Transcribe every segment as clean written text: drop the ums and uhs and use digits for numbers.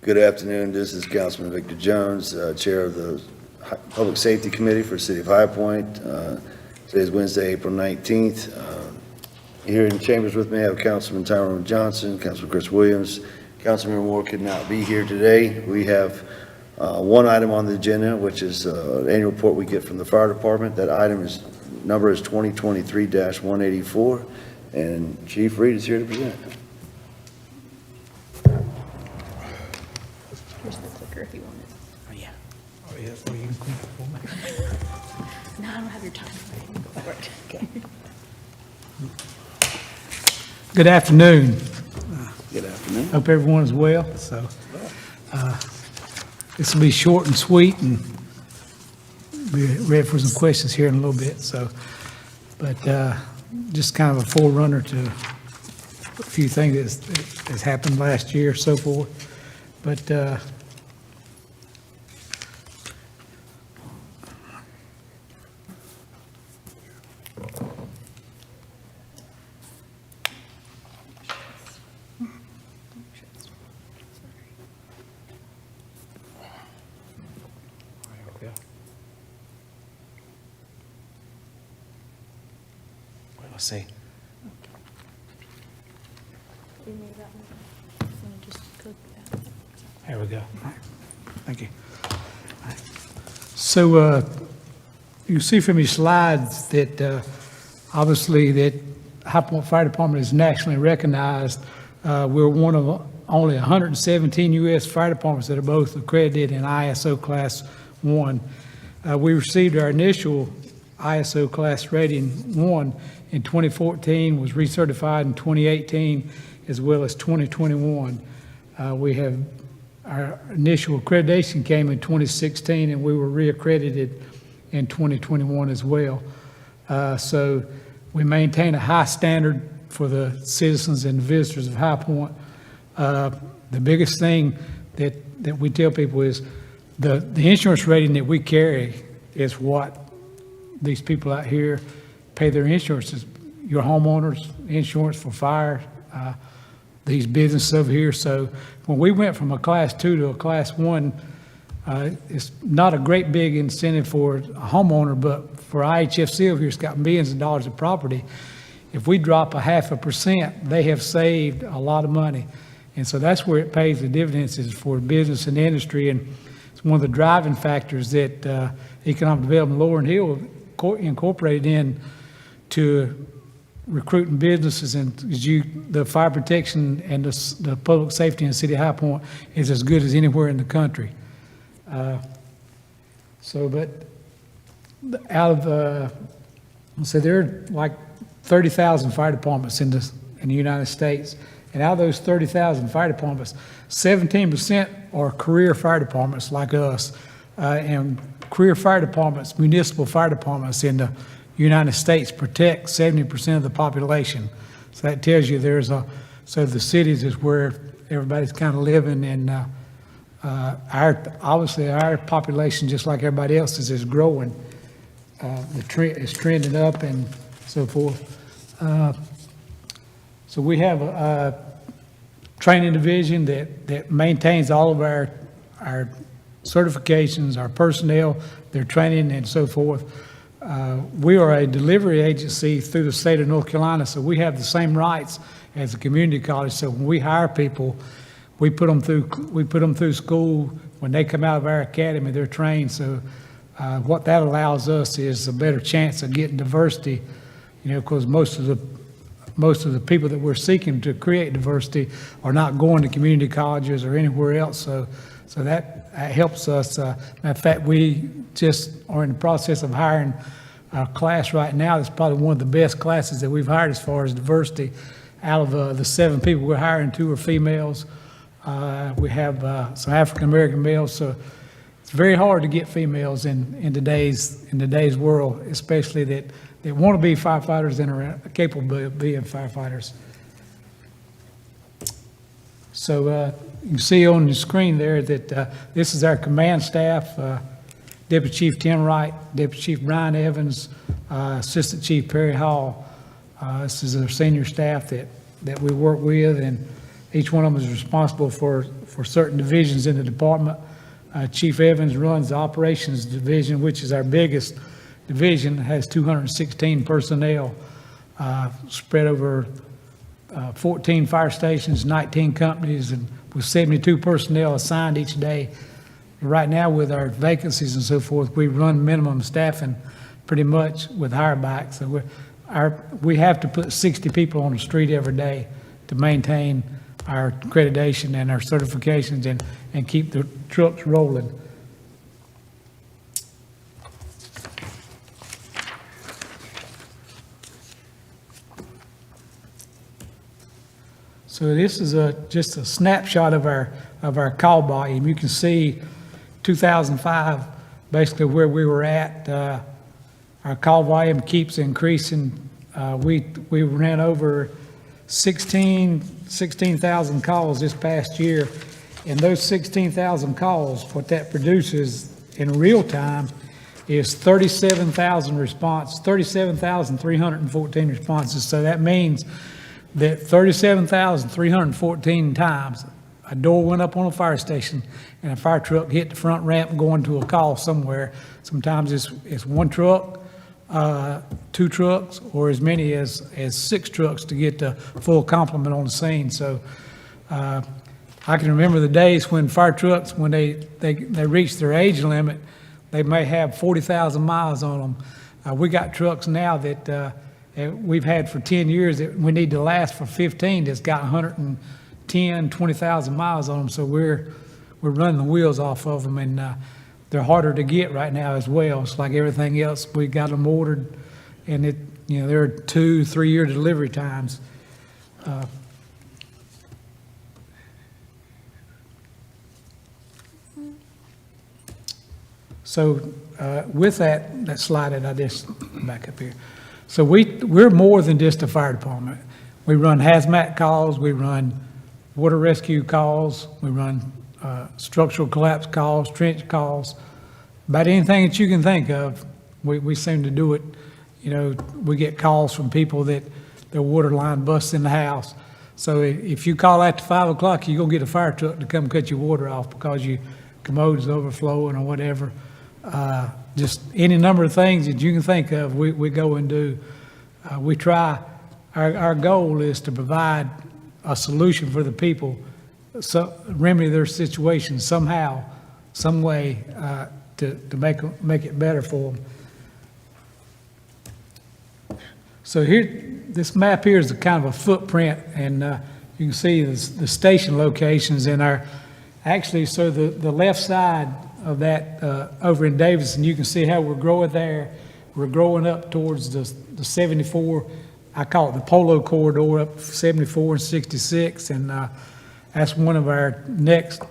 Good afternoon. This is Councilman Victor Jones, Chair of the Public Safety Committee for the City of High Point. Today is Wednesday, April 19th. Here in chambers with me, I have Councilman Tyrone Johnson, Councilman Chris Williams. Councilman Moore could not be here today. We have one item on the agenda, which is an annual report we get from the fire department. That number is 2023-184, and Chief Reed is here to present. Here's the clicker if you want it. Oh, yeah. Oh, yeah, so you can click it for me. No, I don't have your time. Go for it. Okay. Good afternoon. Good afternoon. Hope everyone is well. So, this will be short and sweet, and be ready for some questions here in a little bit. So, but just kind of a forerunner to a few things that's happened last year, so forth. But let's see. You need that one? You wanna just click that? There we go. All right. Thank you. All right. So you see from your slides that obviously that High Point Fire Department is nationally recognized. We're one of only 117 U.S. fire departments that are both accredited in ISO Class 1. We received our initial ISO Class Rating 1 in 2014, was recertified in 2018, as well as 2021. Our initial accreditation came in 2016, and we were reaccredited in 2021 as well. So we maintain a high standard for the citizens and visitors of High Point. The biggest thing that we tell people is the insurance rating that we carry is what these people out here pay their insurances. Your homeowners insurance for fire, these businesses over here. So when we went from a Class 2 to a Class 1, it's not a great big incentive for a homeowner, but for IHFC over here, it's got millions of dollars of property. If we drop 0.5%, they have saved a lot of money. And so that's where it pays the dividends, is for business and industry. And it's one of the driving factors that Economic Development Lower Hill incorporated in to recruiting businesses, and the fire protection and the public safety in the city of High Point is as good as anywhere in the country. But out of, so there are like 30,000 fire departments in the United States, and out of those 30,000 fire departments, 17% are career fire departments like us, and career fire departments, municipal fire departments in the United States protect 70% of the population. So that tells you so the cities is where everybody's kind of living, and obviously our population, just like everybody else's, is growing. The trend is trending up and so forth. So we have a training division that maintains all of our certifications, our personnel, their training, and so forth. We are a delivery agency through the state of North Carolina, so we have the same rights as a community college. So when we hire people, we put them through school. When they come out of our academy, they're trained. So what that allows us is a better chance of getting diversity, because most of the people that we're seeking to create diversity are not going to community colleges or anywhere else. So that helps us. Matter of fact, we just are in the process of hiring a class right now that's probably one of the best classes that we've hired as far as diversity. Out of the 7 people we're hiring, 2 are females. We have some African-American males. So it's very hard to get females in today's world, especially that want to be firefighters and are capable of being firefighters. So you can see on the screen there that this is our command staff. Deputy Chief Tim Wright, Deputy Chief Brian Evans, Assistant Chief Perry Hall. This is our senior staff that we work with, and Each one of them is responsible for certain divisions in the department. Chief Evans runs the operations division, which is our biggest division, has 216 personnel spread over 14 fire stations, 19 companies, and with 72 personnel assigned each day. Right now, with our vacancies and so forth, we run minimum staffing pretty much with hire back. So we have to put 60 people on the street every day to maintain our accreditation and our certifications and keep the trucks rolling. So this is just a snapshot of our call volume. You can see 2005, basically where we were at. Our call volume keeps increasing. We ran over 16,000 calls this past year. And those 16,000 calls, what that produces in real time is 37,000 responses, 37,314 responses. So that means that 37,314 times a door went up on a fire station and a fire truck hit the front ramp going to a call somewhere. Sometimes it's one truck, two trucks, or as many as 6 trucks to get the full complement on the scene. So I can remember the days when fire trucks, when they reach their age limit, they may have 40,000 miles on them. We got trucks now that we've had for 10 years that we need to last for 15 that's got 110, 20,000 miles on them. So we're running the wheels off of them, and they're harder to get right now as well. It's like everything else. We got them ordered, and there are 2-3 year delivery times. So with that slide that I just back up here. So we're more than just a fire department. We run hazmat calls, we run water rescue calls, we run structural collapse calls, trench calls, about anything that you can think of. We seem to do it. We get calls from people that their water line busts in the house. So if you call after 5 o'clock, you're gonna get a fire truck to come cut your water off because your commode's overflowing or whatever. Just any number of things that you can think of, we go and do. We try, our goal is to provide a solution for the people, so remedy their situation somehow, some way, to make it better for them. So here, this map here is a kind of a footprint, and you can see the station locations in our, actually, so the left side of that over in Davidson, you can see how we're growing there. We're growing up towards the 74, I call it the Polo Corridor, up 74 and 66, and that's one of our next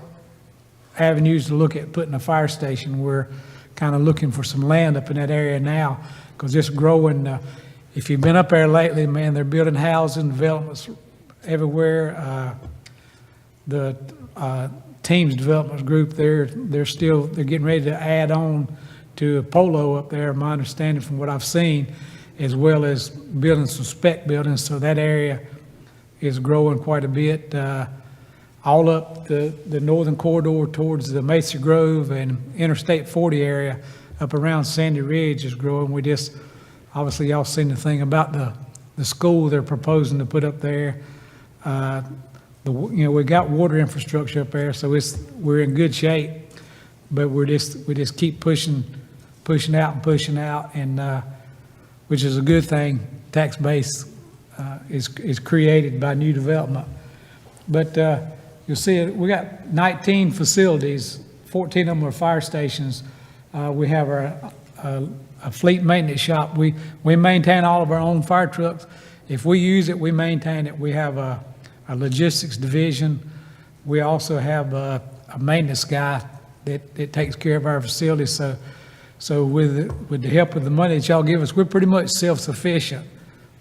avenues to look at putting a fire station. We're kind of looking for some land up in that area now, because it's growing. If you've been up there lately, man, they're building housing, developments everywhere. The Teams Development Group, they're getting ready to add on to Polo up there, my understanding from what I've seen, as well as building some spec buildings. So that area is growing quite a bit. All up the northern corridor towards the Mesa Grove and Interstate 40 area up around Sandy Ridge is growing. We just, obviously y'all seen the thing about the school they're proposing to put up there. We got water infrastructure up there, so we're in good shape, but we just keep pushing out, and which is a good thing. Tax base is created by new development, but you'll see we got 19 facilities. 14 of them are fire stations. We have a fleet maintenance shop. We maintain all of our own fire trucks. If we use it, we maintain it. We have a logistics division. We also have a maintenance guy that takes care of our facilities. So with the help of the money that y'all give us, we're pretty much self-sufficient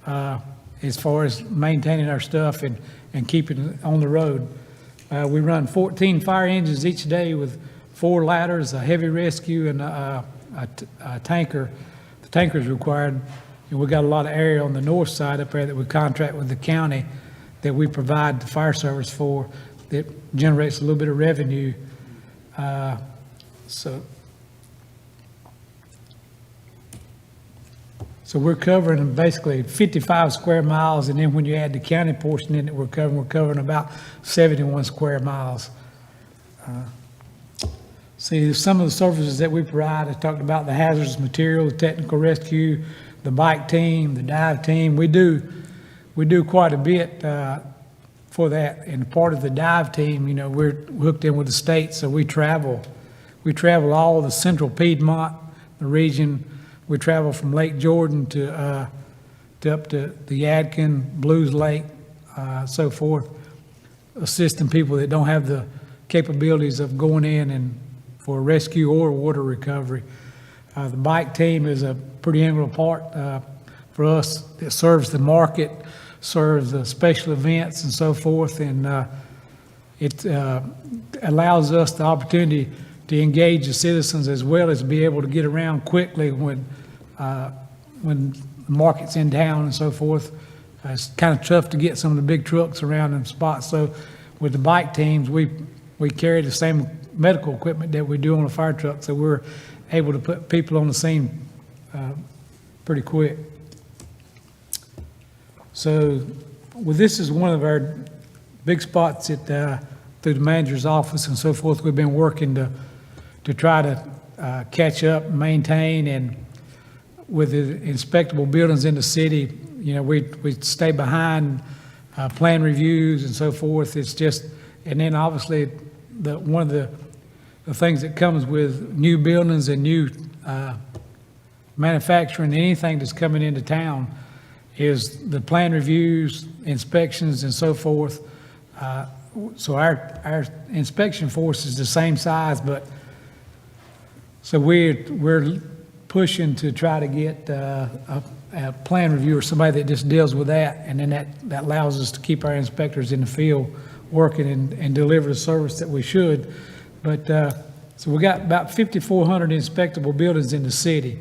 as far as maintaining our stuff and keeping it on the road. We run 14 fire engines each day with 4 ladders, a heavy rescue, and a tanker. The tanker is required, and we got a lot of area on the north side up there that we contract with the county that we provide the fire service for that generates a little bit of revenue. So we're covering basically 55 square miles, and then when you add the county portion in it, we're covering about 71 square miles. See, some of the services that we provide, I talked about the hazardous material, the technical rescue, the bike team, the dive team. We do quite a bit for that. And part of the dive team, you know, we're hooked in with the state, so we travel all the central Piedmont, the region. We travel from Lake Jordan to up to the Yadkin, Blues Lake, so forth, assisting people that don't have the capabilities of going in and for rescue or water recovery. The bike team is a pretty integral part for us. It serves the market, serves the special events and so forth, and it allows us the opportunity to engage the citizens as well as be able to get around quickly when the market's in town and so forth. It's kind of tough to get some of the big trucks around in spots. So with the bike teams, we carry the same medical equipment that we do on a fire truck, so we're able to put people on the scene pretty quick. So well, this is one of our big spots at through the manager's office and so forth. We've been working to try to catch up, maintain, and with the inspectable buildings in the city, you know, we stay behind plan reviews and so forth. It's just, and then obviously one of the things that comes with new buildings and new manufacturing, anything that's coming into town, is the plan reviews, inspections, and so forth. So our inspection force is the same size, but so we're pushing to try to get a plan review or somebody that just deals with that, and then that allows us to keep our inspectors in the field working and deliver the service that we should. But so we got about 5,400 inspectable buildings in the city.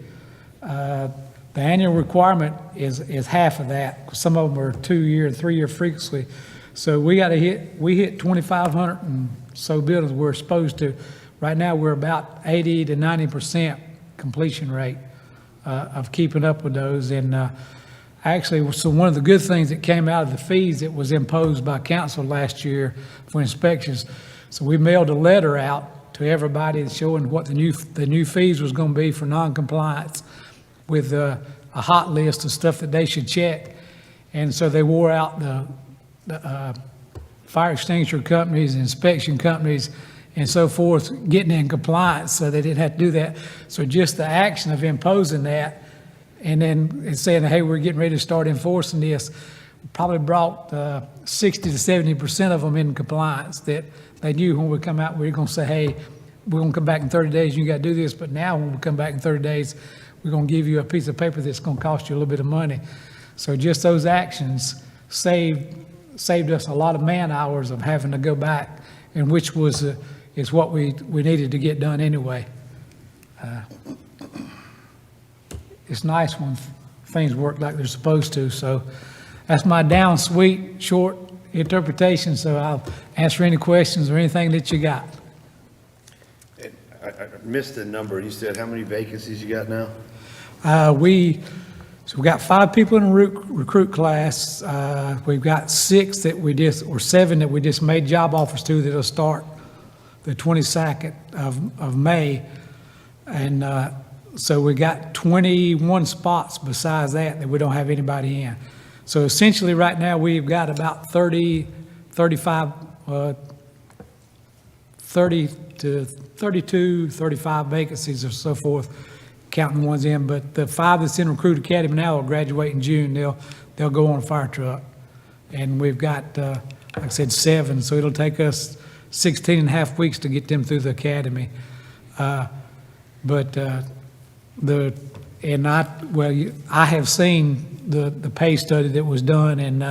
The annual requirement is half of that, 'cause some of them are 2-year and 3-year frequency. So we hit 2,500 and so buildings we're supposed to. Right now, we're about 80 to 90% completion rate of keeping up with those. And actually, so one of the good things that came out of the fees that was imposed by council last year for inspections, so we mailed a letter out to everybody showing what the new fees was going to be for non-compliance, with a hot list of stuff that they should check. And so they wore out the fire extinguisher companies, inspection companies, and so forth, getting in compliance, so they didn't have to do that. So just the action of imposing that, and then saying, hey, we're getting ready to start enforcing this, probably brought 60 to 70% of them in compliance, that they knew when we come out, we were going to say, hey, we're going to come back in 30 days, you got to do this. But now when we come back in 30 days, we're going to give you a piece of paper that's going to cost you a little bit of money. So just those actions saved us a lot of man hours of having to go back, and which is what we needed to get done anyway. It's nice when things work like they're supposed to. So that's my down, sweet, short interpretation. So I'll answer any questions or anything that you got. I missed the number. You said how many vacancies you got now? We got 5 people in the recruit class. We've got 6 that we just, or 7 that we just made job offers to that'll start the 22nd of May. And so we got 21 spots besides that we don't have anybody in. So essentially right now we've got about 30 to 32, 35 vacancies or so forth, counting the ones in. But the 5 that's in Recruit Academy now will graduate in June. They'll go on a fire truck. And we've got, like I said, 7. So it'll take us 16 and a half weeks to get them through the academy. I have seen the pay study that was done, and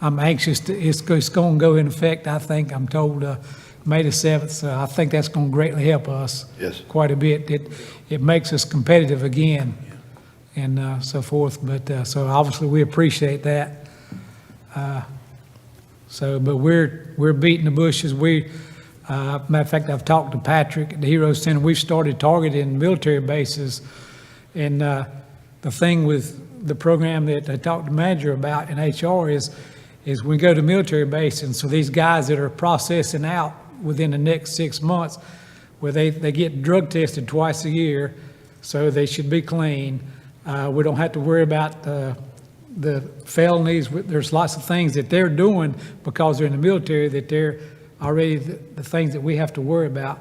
I'm anxious it's going to go in effect, I think, I'm told, May the 7th. So I think that's going to greatly help us. Yes. Quite a bit. It makes us competitive again, and so forth. But so obviously we appreciate that. So, but we're beating the bushes. Matter of fact, I've talked to Patrick at the Hero Center. We've started targeting military bases. And the thing with the program that I talked to the manager about in HR is we go to military base, and so these guys that are processing out within the next 6 months, where they get drug tested twice a year, so they should be clean. We don't have to worry about the felonies. There's lots of things that they're doing because they're in the military that they're already the things that we have to worry about.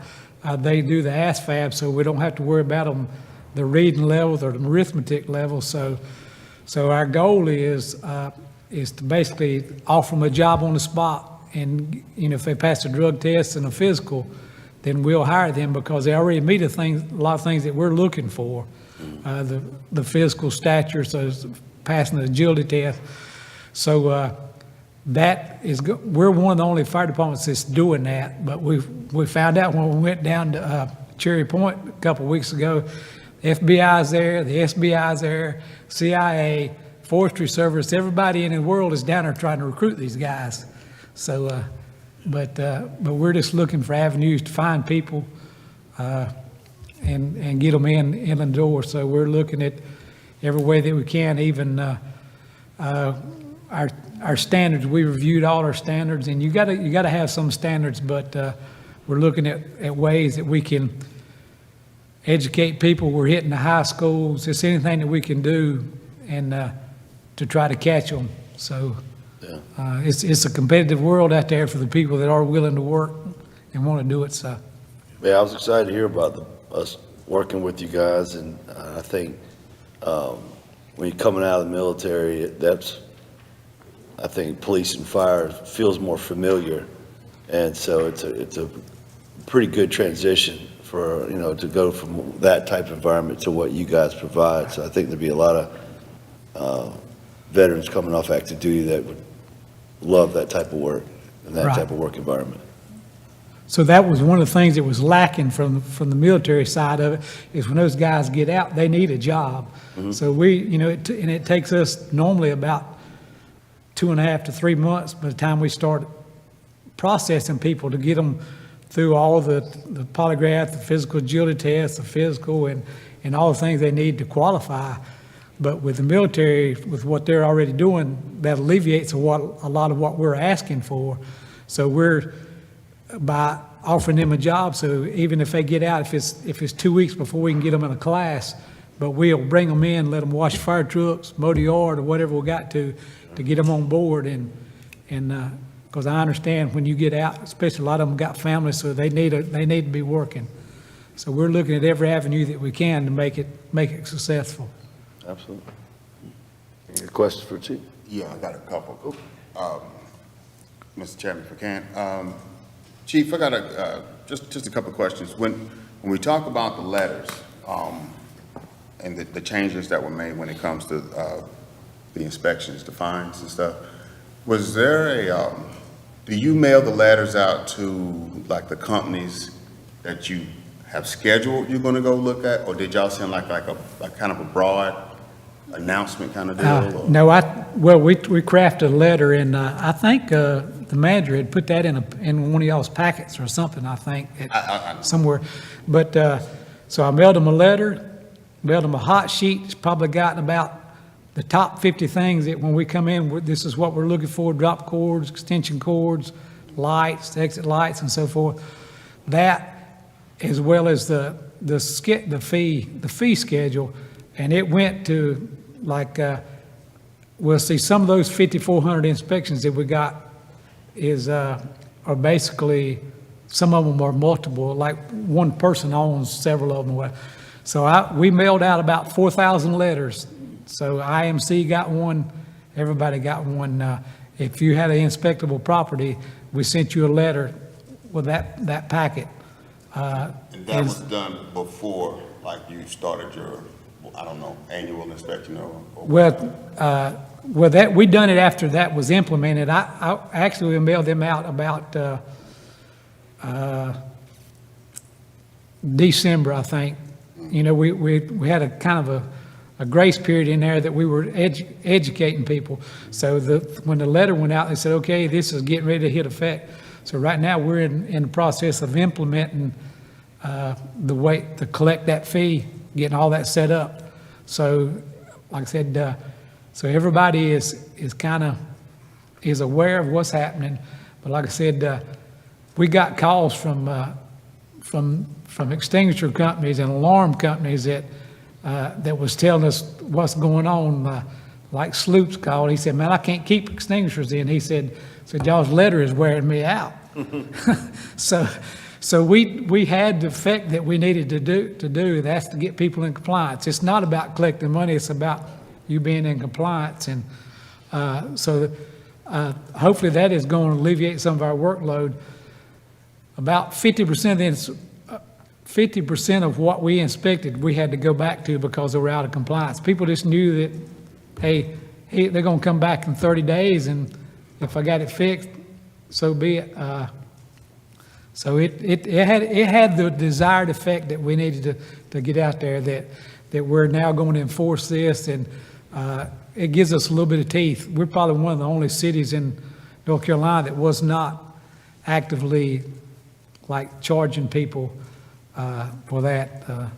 They do the ASFAB, so we don't have to worry about them, the reading levels or the arithmetic levels. So our goal is to basically offer them a job on the spot, and if they pass a drug test and a physical, then we'll hire them because they already meet a lot of things that we're looking for. The physical stature, so passing the agility test. So we're one of the only fire departments that's doing that. But we found out when we went down to Cherry Point a couple of weeks ago, the FBI's there, the SBI's there, CIA, Forestry Service, everybody in the world is down there trying to recruit these guys. So, but we're just looking for avenues to find people and get them in the door. So we're looking at every way that we can, even our standards. We reviewed all our standards, and you got to have some standards, but we're looking at ways that we can educate people. We're hitting the high schools. It's anything that we can do and to try to catch them. So it's a competitive world out there for the people that are willing to work and want to do it. So Yeah, I was excited to hear about us working with you guys, and I think when you're coming out of the military, I think police and fire feels more familiar, and so it's a pretty good transition for to go from that type of environment to what you guys provide. So I think there'd be a lot of veterans coming off active duty that would love that type of work and that Right. type of work environment. So that was one of the things that was lacking from the military side of it, is when those guys get out, they need a job. So it takes us normally about 2.5 to 3 months by the time we start processing people to get them through all the polygraph, the physical agility test, the physical, and all the things they need to qualify. But with the military, with what they're already doing, that alleviates a lot of what we're asking for. So we're, by offering them a job, so even if they get out, if it's 2 weeks before we can get them in a class, but we'll bring them in, let them wash fire trucks, mow the yard, or whatever we got to get them on board. And because I understand when you get out, especially a lot of them got families, so they need to be working. So we're looking at every avenue that we can to make it successful. Absolutely. Any questions for Chief? Yeah, I got a couple. Mr. Chairman, if I can. Chief, I got just a couple of questions. When we talk about the letters and the changes that were made when it comes to the inspections, the fines and stuff, was there do you mail the letters out to like the companies that you have scheduled you're going to go look at, or did y'all send like a kind of a broad announcement kind of deal? No, we crafted a letter, and I think the manager had put that in one of y'all's packets or something, I think, somewhere. But, so I mailed them a letter, mailed them a hot sheet. It's probably gotten about the top 50 things that when we come in, this is what we're looking for: drop cords, extension cords, lights, exit lights, and so forth. That, as well as the fee schedule, and it went to like, we'll see some of those 5,400 inspections that we got are basically, some of them are multiple, like one person owns several of them. So we mailed out about 4,000 letters. So IMC got one, everybody got one. If you had an inspectable property, we sent you a letter with that packet. And that was done before, like, you started your, I don't know, annual inspection or Well, that we done it after that was implemented. I actually mailed them out about December, I think. We had a kind of a a grace period in there that we were educating people. So when the letter went out, they said, okay, this is getting ready to hit effect. So right now, we're in the process of implementing the way to collect that fee, getting all that set up. So, like I said, so everybody is aware of what's happening. But like I said, we got calls from extinguisher companies and alarm companies that was telling us what's going on. Like Sloops called, he said, man, I can't keep extinguishers in. He said, y'all's letter is wearing me out. So we had the effect that we needed to do. That's to get people in compliance. It's not about collecting money. It's about you being in compliance. And hopefully that is going to alleviate some of our workload. About 50% of what we inspected, we had to go back to because they were out of compliance. People just knew that, hey, they're going to come back in 30 days, and if I got it fixed, so be it. So it had the desired effect that we needed to get out there, that we're now going to enforce this, and it gives us a little bit of teeth. We're probably one of the only cities in North Carolina that was not actively like charging people for that.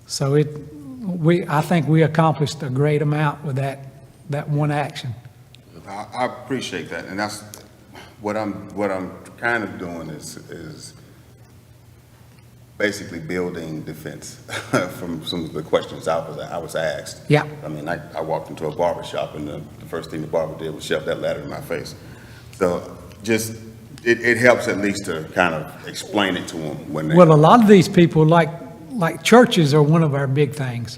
So I think we accomplished a great amount with that one action. I appreciate that, and that's what I'm kind of doing is basically building defense from some of the questions I was asked. Yeah. I mean, I walked into a barber shop, and the first thing the barber did was shove that letter in my face. So just it helps at least to kind of explain it to them when they. Well, a lot of these people, like churches, are one of our big things,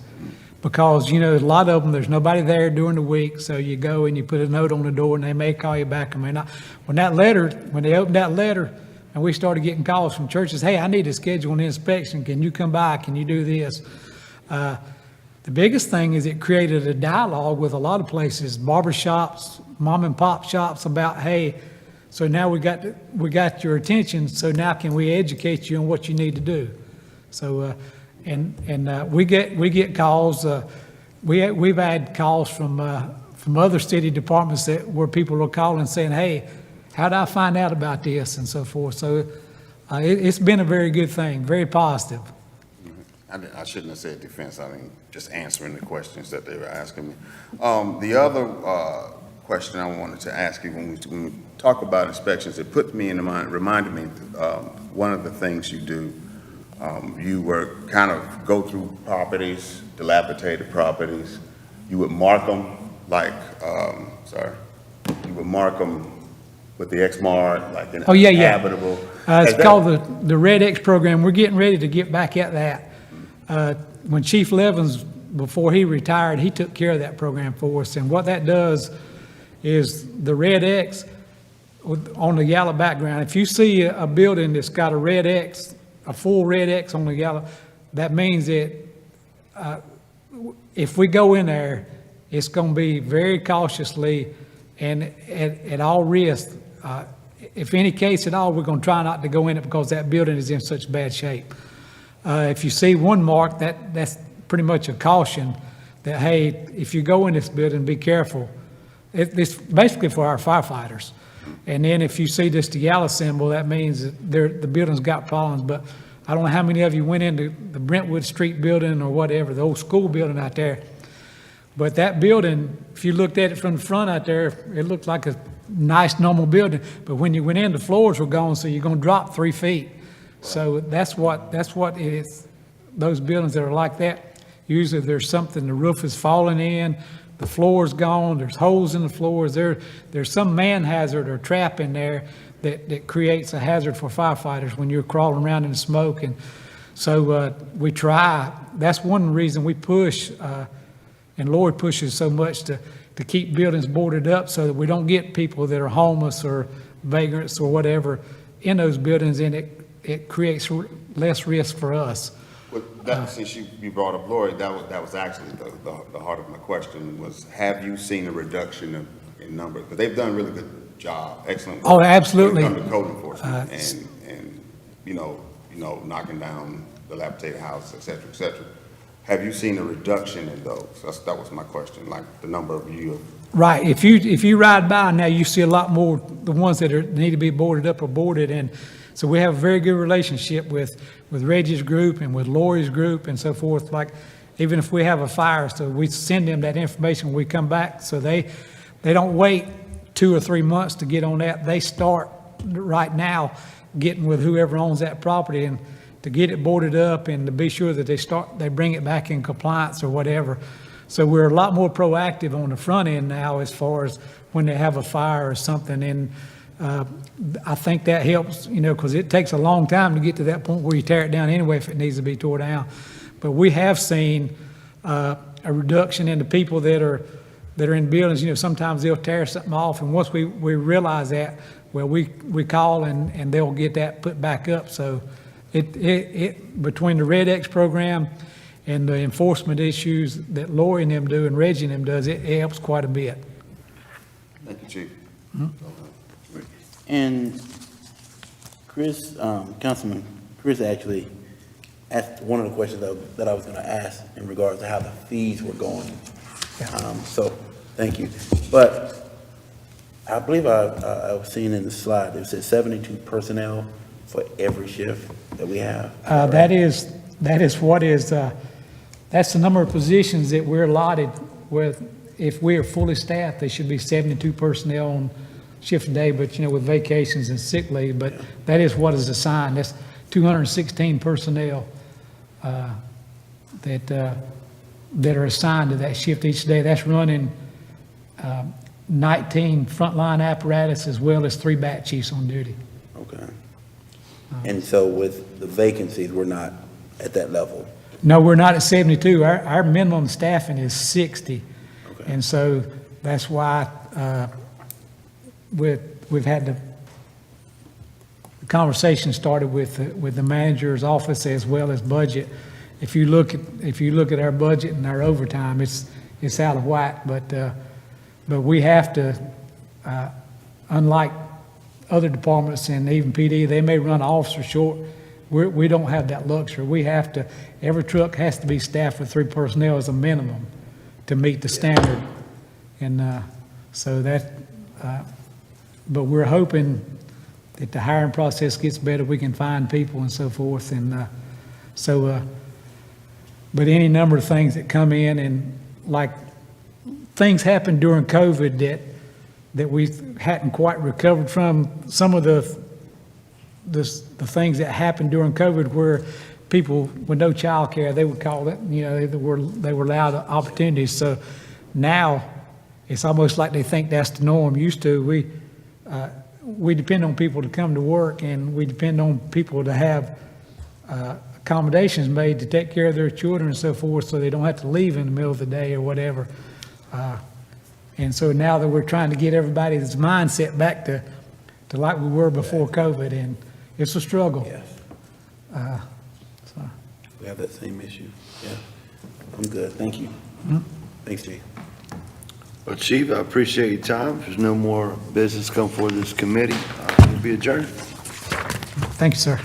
because a lot of them, there's nobody there during the week, so you go and you put a note on the door, and they may call you back or may not. When they opened that letter, and we started getting calls from churches, hey, I need to schedule an inspection. Can you come by? Can you do this? The biggest thing is it created a dialogue with a lot of places, barbershops, mom and pop shops, about, hey, so now we got your attention, so now can we educate you on what you need to do? So, we get calls. We've had calls from other city departments where people are calling saying, hey, how do I find out about this, and so forth. So it's been a very good thing, very positive. I shouldn't have said defense. I mean, just answering the questions that they were asking me. The other question I wanted to ask you, when we talk about inspections, it put me in the mind, reminded me one of the things you do. You were kind of go through properties, dilapidated properties. You would mark them like, you would mark them with the X-mark, like inhabitable. It's called the Red X program. We're getting ready to get back at that. When Chief Levins, before he retired, he took care of that program for us. And what that does is the Red X on the yellow background. If you see a building that's got a red X, a full red X on the yellow, that means that if we go in there, it's going to be very cautiously and at all risk. If any case at all, we're going to try not to go in it because that building is in such bad shape. If you see one mark, that's pretty much a caution that, hey, if you go in this building, be careful. It's basically for our firefighters. And then if you see this yellow symbol, that means that the building's got problems. But I don't know how many of you went into the Brentwood Street building or whatever, the old school building out there. But that building, if you looked at it from the front out there, it looked like a nice, normal building. But when you went in, the floors were gone, so you're going to drop 3 feet. So that's what it is. Those buildings that are like that, usually there's something, the roof is falling in, the floor's gone, there's holes in the floors, there's some man hazard or trap in there that creates a hazard for firefighters when you're crawling around in the smoke. And so we try. That's one reason we push, and Lloyd pushes so much to keep buildings boarded up so that we don't get people that are homeless or vagrants or whatever in those buildings, and it creates less risk for us. Well, since you brought up Lloyd, that was actually the heart of my question was, have you seen a reduction in number? Because they've done a really good job, excellent work. Oh, absolutely. When it comes to code enforcement and knocking down dilapidated houses, et cetera, et cetera. have you seen a reduction in those? That was my question, like the number of you. Right, if you ride by now, you see a lot more, the ones that need to be boarded up are boarded, and so we have a very good relationship with Reggie's group and with Lori's group and so forth, like, even if we have a fire, so we send them that information when we come back, so they don't wait 2 or 3 months to get on that, they start right now getting with whoever owns that property and to get it boarded up and to be sure that they bring it back in compliance or whatever. So we're a lot more proactive on the front end now as far as when they have a fire or something. And I think that helps, because it takes a long time to get to that point where you tear it down anyway if it needs to be tore down. But we have seen a reduction in the people that are in buildings. Sometimes they'll tear something off, and once we realize that, well, we call and they'll get that put back up. So it between the Red X program and the enforcement issues that Lori and them do and Reggie and them does, it helps quite a bit. Thank you, Chief. And Chris, Councilman Chris actually asked one of the questions that I was going to ask in regards to how the fees were going. So, thank you. But I believe I was seeing in the slide, it said 72 personnel for every shift that we have. That is that's the number of positions that we're allotted with. If we are fully staffed, there should be 72 personnel on shift a day, but with vacations and sick leave, but that is what is assigned. That's 216 personnel that are assigned to that shift each day. That's running 19 frontline apparatus as well as 3 bat chiefs on duty. Okay. And so with the vacancies, we're not at that level. No, we're not at 72. Our minimum staffing is 60. Okay. And so that's why we've had the conversation started with the manager's office as well as budget. If you look at our budget and our overtime, it's out of whack. But we have to, unlike other departments and even PD, they may run officers short. We don't have that luxury. We have to, every truck has to be staffed with 3 personnel as a minimum to meet the standard. And so that, but we're hoping that the hiring process gets better, we can find people and so forth. And but any number of things that come in, and like things happened during COVID that we hadn't quite recovered from. Some of the things that happened during COVID where people with no child care, they would call it, they were allowed opportunities. So now it's almost like they think that's the norm. Used to, we depend on people to come to work, and we depend on people to have accommodations made to take care of their children and so forth, so they don't have to leave in the middle of the day or whatever. And so now that we're trying to get everybody's mindset back to like we were before COVID, and it's a struggle. Yes. So. We have that same issue. Yeah. I'm good. Thank you. Thanks, Chief. Well, Chief, I appreciate your time. If there's no more business come for this committee, we'll be adjourned. Thank you, sir.